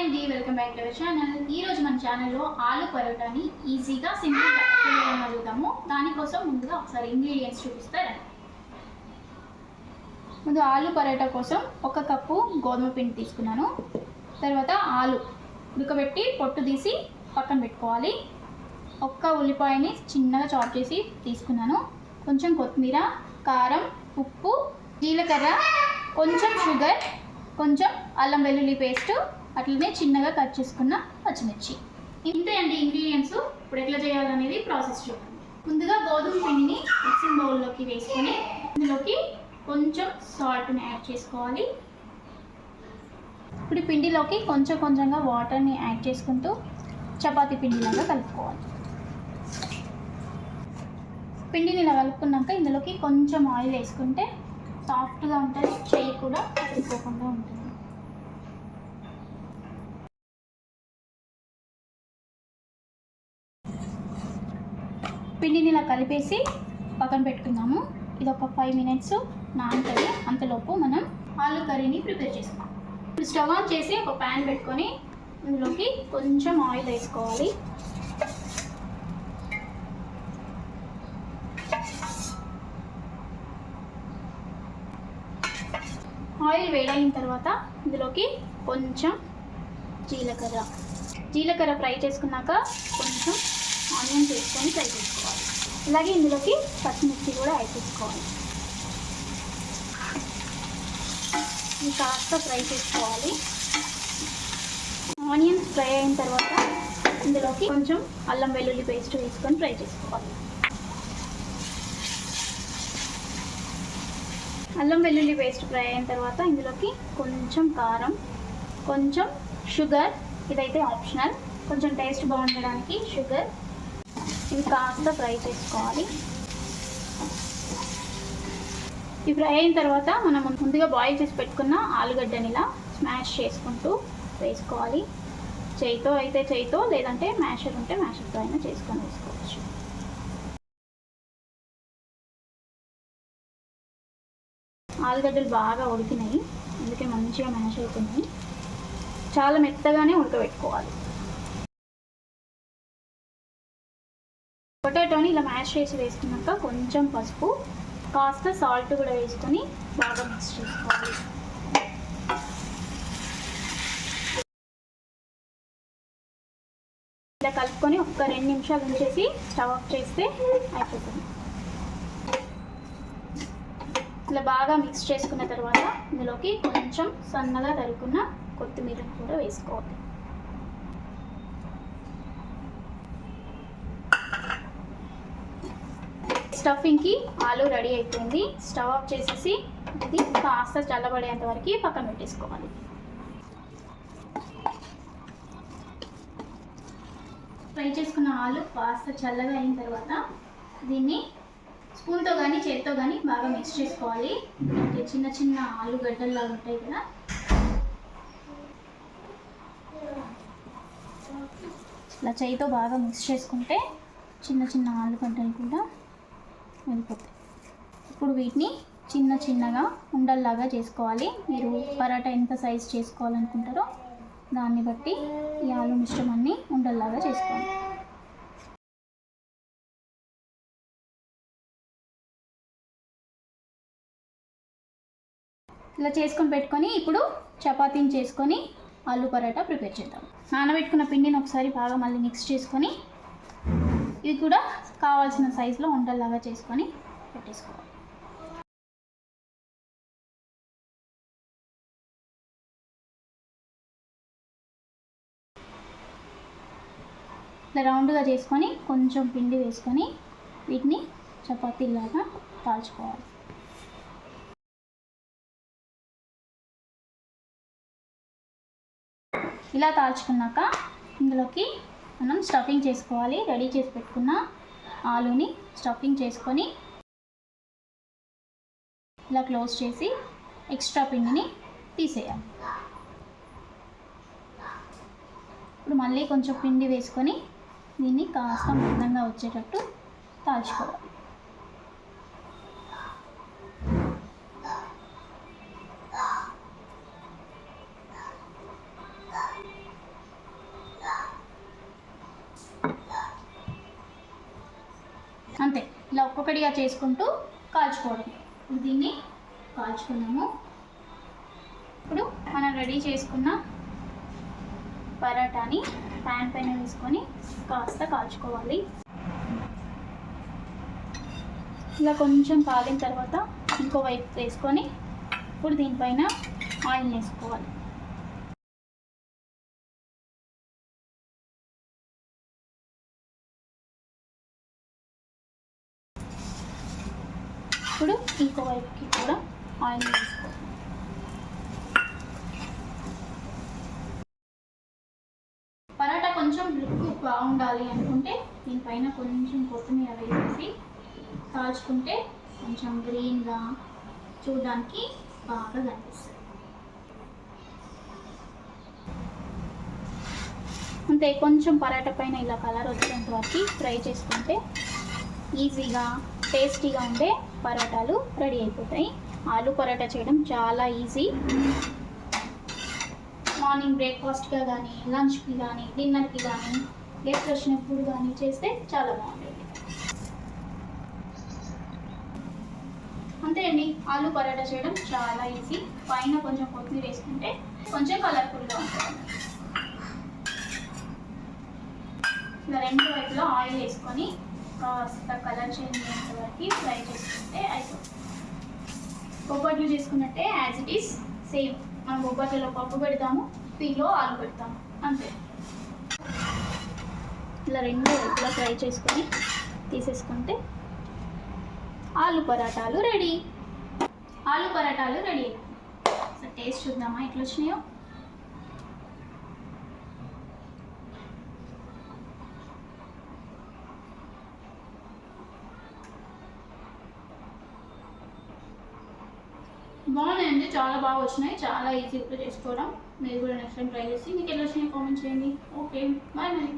అండి, welcome back to our channel. ఈరోజు మన ఛానల్లో ఆలు పరోటాని ఈజీగా సింపుల్గా ఎలా చూద్దాము. దానికోసం ముందుగా ఒకసారి ఇంగ్రీడియంట్స్ చూపిస్తారండి. ముందు ఆలు పరోటా కోసం 1 కప్పు గోధుమ పిండి తీసుకున్నాను. తర్వాత ఆలు ఉడకబెట్టి పొట్టు తీసి పక్కన పెట్టుకోవాలి. 1 ఉల్లిపాయని చిన్నగా చాప్ చేసి తీసుకున్నాను. కొంచెం కొత్తిమీర, కారం, ఉప్పు, జీలకర్ర, కొంచెం షుగర్, కొంచెం అల్లం వెల్లుల్లి పేస్ట్, అట్లనే చిన్నగా కట్ చేసుకున్న పచ్చిమిర్చి. ఇంతే అండి ఇంగ్రీడియంట్స్. ఇప్పుడు ఎట్లా చేయాలనేది ప్రాసెస్ చూడండి. ముందుగా గోధుమ పిండిని మిక్సింగ్ బౌల్లోకి వేసుకొని ఇందులోకి కొంచెం సాల్ట్ని యాడ్ చేసుకోవాలి. ఇప్పుడు పిండిలోకి కొంచెం కొంచెంగా వాటర్ని యాడ్ చేసుకుంటూ చపాతీ పిండిలాగా కలుపుకోవాలి. పిండిని ఇలా కలుపుకున్నాక ఇందులోకి కొంచెం ఆయిల్ వేసుకుంటే సాఫ్ట్గా ఉంటుంది, చెయ్యి కూడా కలుపుకోకుండా ఉంటుంది. పిండిని ఇలా కలిపేసి పక్కన పెట్టుకుందాము. ఇది ఒక 5 మినిట్స్ నానుతుంది. అంతలోపు మనం ఆలు కర్రీని ప్రిపేర్ చేసుకుందాం. ఇప్పుడు స్టవ్ ఆన్ చేసి ఒక ప్యాన్ పెట్టుకొని ఇందులోకి కొంచెం ఆయిల్ వేసుకోవాలి. ఆయిల్ వేడైన తర్వాత ఇందులోకి కొంచెం జీలకర్ర ఫ్రై చేసుకున్నాక కొంచెం ఆనియన్స్ వేసుకొని ఫ్రై చేసుకోవాలి. అలాగే ఇందులోకి పచ్చిమిర్చి కూడా యాడ్ చేసుకోవాలి. ఇది కాస్త ఫ్రై చేసుకోవాలి. ఆనియన్స్ ఫ్రై అయిన తర్వాత ఇందులోకి కొంచెం అల్లం వెల్లుల్లి పేస్ట్ వేసుకొని ఫ్రై చేసుకోవాలి. అల్లం వెల్లుల్లి పేస్ట్ ఫ్రై అయిన తర్వాత ఇందులోకి కొంచెం కారం, కొంచెం షుగర్, ఇదైతే ఆప్షనల్, కొంచెం టేస్ట్ బాగుండడానికి షుగర్, ఇవి కాస్త ఫ్రై చేసుకోవాలి. ఇవి ఫ్రై అయిన తర్వాత మనం ముందుగా బాయిల్ చేసి పెట్టుకున్న ఆలుగడ్డని ఇలా స్మాష్ చేసుకుంటూ వేసుకోవాలి. చేయితో అయితే చేయితో, లేదంటే మ్యాషర్ ఉంటే మ్యాషర్తో అయినా చేసుకొని వేసుకోవచ్చు. ఆలుగడ్డలు బాగా ఉడికినాయి, అందుకే మంచిగా మ్యాష్ అవుతున్నాయి. చాలా మెత్తగానే ఉడకబెట్టుకోవాలి. పొటాటోని ఇలా మ్యాష్ చేసి వేసుకున్నాక కొంచెం పసుపు, కాస్త సాల్ట్ కూడా వేసుకొని బాగా మిక్స్ చేసుకోవాలి. ఇలా కలుపుకొని ఒక 2 నిమిషాలు ఉంచేసి స్టవ్ ఆఫ్ చేస్తే అయిపోతుంది. ఇలా బాగా మిక్స్ చేసుకున్న తర్వాత ఇందులోకి కొంచెం సన్నగా తరుక్కున్న కొత్తిమీరను కూడా వేసుకోవాలి. స్టఫింగ్కి ఆలు రెడీ అయిపోయింది. స్టవ్ ఆఫ్ చేసేసి ఇది కాస్త చల్లబడేంత వరకు పక్కన పెట్టేసుకోవాలి. ఫ్రై చేసుకున్న ఆలు కాస్త చల్లగా అయిన తర్వాత దీన్ని స్పూన్తో కానీ చేతితో కానీ బాగా మిక్స్ చేసుకోవాలి. చిన్న చిన్న ఆలుగడ్డల్లా ఉంటాయి కదా, ఇలా చేయితో బాగా మిక్స్ చేసుకుంటే చిన్న చిన్న ఆలుగడ్డలు కూడా వెళ్ళిపోతాయి. ఇప్పుడు వీటిని చిన్న చిన్నగా ఉండల్లాగా చేసుకోవాలి. మీరు పరాటా ఎంత సైజ్ చేసుకోవాలనుకుంటారో దాన్ని బట్టి ఈ ఆలు మిశ్రమాన్ని ఉండల్లాగా చేసుకోవాలి. ఇలా చేసుకొని పెట్టుకొని ఇప్పుడు చపాతీని చేసుకొని ఆలు పరాటా ప్రిపేర్ చేద్దాం. నానబెట్టుకున్న పిండిని ఒకసారి బాగా మళ్ళీ మిక్స్ చేసుకొని ఇది కూడా కావాల్సిన సైజులో ఉండల్లాగా చేసుకొని పెట్టేసుకోవాలి. ఇలా రౌండ్గా చేసుకొని కొంచెం పిండి వేసుకొని వీటిని చపాతీలాగా కాల్చుకోవాలి. ఇలా తాల్చుకున్నాక ఇందులోకి మనం స్టఫింగ్ చేసుకోవాలి. రెడీ చేసి పెట్టుకున్న ఆలుని స్టఫింగ్ చేసుకొని ఇలా క్లోజ్ చేసి ఎక్స్ట్రా పిండిని తీసేయాలి. ఇప్పుడు మళ్ళీ కొంచెం పిండి వేసుకొని దీన్ని కాస్త మందంగా వచ్చేటట్టు తాల్చుకోవాలి. ఒక్కొక్కటిగా చేసుకుంటూ కాల్చుకోవడం. ఇప్పుడు దీన్ని కాల్చుకున్నాము. ఇప్పుడు మనం రెడీ చేసుకున్న పరాటాని ప్యాన్ పైన వేసుకొని కాస్త కాల్చుకోవాలి. ఇలా కొంచెం కాలిన తర్వాత ఇంకో వైపు వేసుకొని ఇప్పుడు దీనిపైన ఆయిల్ వేసుకోవాలి. ఇప్పుడు ఇంకో వైపుకి కూడా ఆయిల్ వేసుకోవాలి. పరాటా కొంచెం లుక్ బాగుండాలి అనుకుంటే దీనిపైన కొంచెం కొత్తిమీర వేసి కాల్చుకుంటే కొంచెం గ్రీన్గా చూడడానికి బాగా కనిపిస్తుంది. అంతే, కొంచెం పరాటా పైన ఇలా కలర్ వచ్చేంత వరకు ఫ్రై చేసుకుంటే ఈజీగా టేస్టీగా ఉండే పరాటాలు రెడీ అయిపోతాయి. ఆలు పరాటా చేయడం చాలా ఈజీ. మార్నింగ్ బ్రేక్ఫాస్ట్గా కానీ, లంచ్కి కానీ, డిన్నర్కి కానీ, గెస్ట్ వచ్చినప్పుడు కానీ చేస్తే చాలా బాగుంటుంది. అంతే అండి, ఆలు పరాటా చేయడం చాలా ఈజీ. పైన కొంచెం కొత్తిమీర వేసుకుంటే కొంచెం కలర్ఫుల్గా ఉంటుంది. ఇలా రెండు వైపులో ఆయిల్ వేసుకొని కాస్త కలర్ చేంజ్ అయ్యేంత వరకు ఫ్రై చేసుకుంటే అయిపోతుంది. బొబ్బట్లు చేసుకున్నట్టే యాజ్ ఇట్ ఈస్ సేమ్. మనం బొబ్బట్లలో పప్పు పెడతాము, దీనిలో ఆలు పెడతాము, అంతే. ఇలా రెండు వైపులా ఫ్రై చేసుకొని తీసేసుకుంటే ఆలు పరాటాలు రెడీ. ఆలు పరాటాలు రెడీ. సో టేస్ట్ చూద్దామా ఎట్లా వచ్చినాయో. బాగున్నాయండి, చాలా బాగా వచ్చినాయి. చాలా ఈజీగా చేసుకోవడం. మీరు కూడా నెక్స్ట్ టైం ట్రై చేసి మీకు ఎలా వచ్చినాయి కామెంట్ చేయండి. ఓకే, బాయ్ మరి.